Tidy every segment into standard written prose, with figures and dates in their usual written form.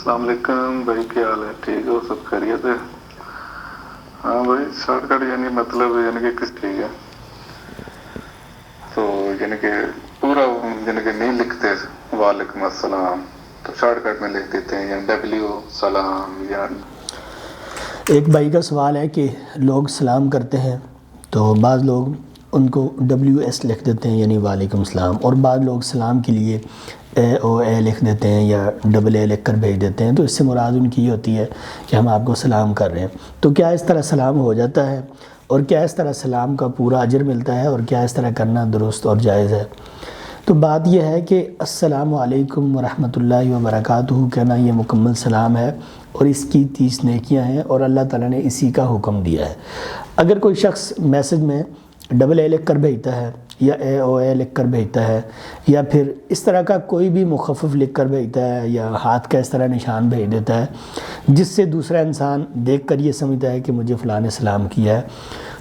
السلام علیکم بھائی، کیا حال ہے؟ ٹھیک ہو؟ سب خیریت ہے؟ ہاں بھائی، شارٹ کٹ مطلب کہ کس ٹھیک ہے تو کہ پورا نہیں لکھتے وعلیکم السلام، تو شارٹ کٹ میں لکھ دیتے ہیں یا ڈبلیو سلام یا ایک بھائی کا سوال ہے کہ لوگ سلام کرتے ہیں تو بعض لوگ ان کو WS لکھ دیتے ہیں یعنی وعلیکم السلام، اور بعض لوگ سلام کے لیے AOA لکھ دیتے ہیں یا AA لکھ کر بھیج دیتے ہیں، تو اس سے مراد ان کی یہ ہوتی ہے کہ ہم آپ کو سلام کر رہے ہیں۔ تو کیا اس طرح سلام ہو جاتا ہے، اور کیا اس طرح سلام کا پورا اجر ملتا ہے، اور کیا اس طرح کرنا درست اور جائز ہے؟ تو بات یہ ہے کہ السلام علیکم ورحمۃ اللہ وبرکاتہ کہنا یہ مکمل سلام ہے، اور اس کی 30 نیکیاں ہیں، اور اللہ تعالیٰ نے اسی کا حکم دیا ہے۔ اگر کوئی شخص میسج میں AA لکھ کر بھیجتا ہے یا AOA لکھ کر بھیجتا ہے، یا پھر اس طرح کا کوئی بھی مخفف لکھ کر بھیجتا ہے، یا ہاتھ کا اس طرح نشان بھیج دیتا ہے جس سے دوسرا انسان دیکھ کر یہ سمجھتا ہے کہ مجھے فلاں نے سلام کیا ہے،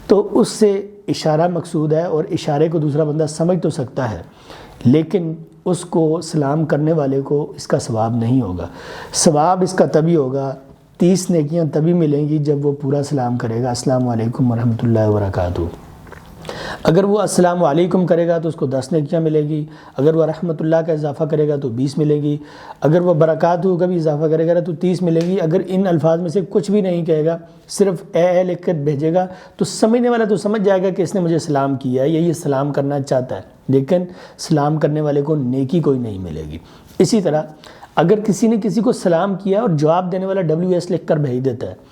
تو اس سے اشارہ مقصود ہے، اور اشارے کو دوسرا بندہ سمجھ تو سکتا ہے، لیکن اس کو سلام کرنے والے کو اس کا ثواب نہیں ہوگا۔ ثواب اس کا تبھی ہوگا، 30 نیکیاں تبھی ملیں گی جب وہ پورا سلام کرے گا السلام علیکم ورحمۃ اللہ وبرکاتہ۔ اگر وہ السلام علیکم کرے گا تو اس کو 10 نیکیاں ملے گی، اگر وہ رحمۃ اللہ کا اضافہ کرے گا تو 20 ملے گی، اگر وہ برکاتہ کا بھی اضافہ کرے گا تو 30 ملے گی۔ اگر ان الفاظ میں سے کچھ بھی نہیں کہے گا، صرف AA لکھ کر بھیجے گا، تو سمجھنے والا تو سمجھ جائے گا کہ اس نے مجھے سلام کیا ہے یا یہ سلام کرنا چاہتا ہے، لیکن سلام کرنے والے کو نیکی کوئی نہیں ملے گی۔ اسی طرح اگر کسی نے کسی کو سلام کیا اور جواب دینے والا WS لکھ کر بھیج دیتا ہے،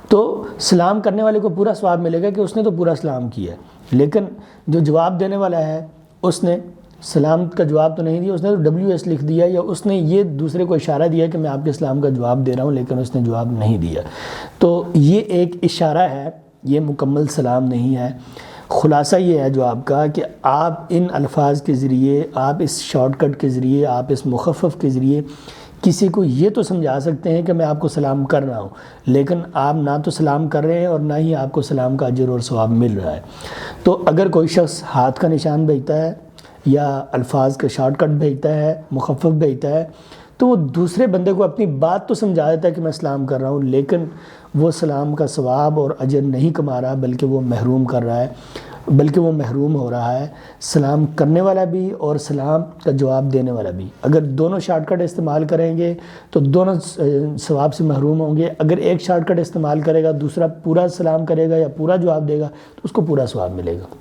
تو سلام کرنے والے کو پورا ثواب ملے گا کہ اس نے تو پورا سلام کیا ہے، لیکن جو جواب دینے والا ہے اس نے سلام کا جواب تو نہیں دیا، اس نے تو WS لکھ دیا، یا اس نے یہ دوسرے کو اشارہ دیا کہ میں آپ کے سلام کا جواب دے رہا ہوں، لیکن اس نے جواب نہیں دیا۔ تو یہ ایک اشارہ ہے، یہ مکمل سلام نہیں ہے۔ خلاصہ یہ ہے جواب کا کہ آپ ان الفاظ کے ذریعے، آپ اس شارٹ کٹ کے ذریعے، آپ اس مخفف کے ذریعے کسی کو یہ تو سمجھا سکتے ہیں کہ میں آپ کو سلام کر رہا ہوں، لیکن آپ نہ تو سلام کر رہے ہیں اور نہ ہی آپ کو سلام کا اجر اور ثواب مل رہا ہے۔ تو اگر کوئی شخص ہاتھ کا نشان بھیجتا ہے یا الفاظ کا شارٹ کٹ بھیجتا ہے، مخفف بھیجتا ہے، تو وہ دوسرے بندے کو اپنی بات تو سمجھا دیتا ہے کہ میں سلام کر رہا ہوں، لیکن وہ سلام کا ثواب اور اجر نہیں کما رہا، بلکہ وہ محروم کر رہا ہے، بلکہ وہ محروم ہو رہا ہے، سلام کرنے والا بھی اور سلام کا جواب دینے والا بھی۔ اگر دونوں شارٹ کٹ استعمال کریں گے تو دونوں ثواب سے محروم ہوں گے۔ اگر ایک شارٹ کٹ استعمال کرے گا، دوسرا پورا سلام کرے گا یا پورا جواب دے گا، تو اس کو پورا ثواب ملے گا۔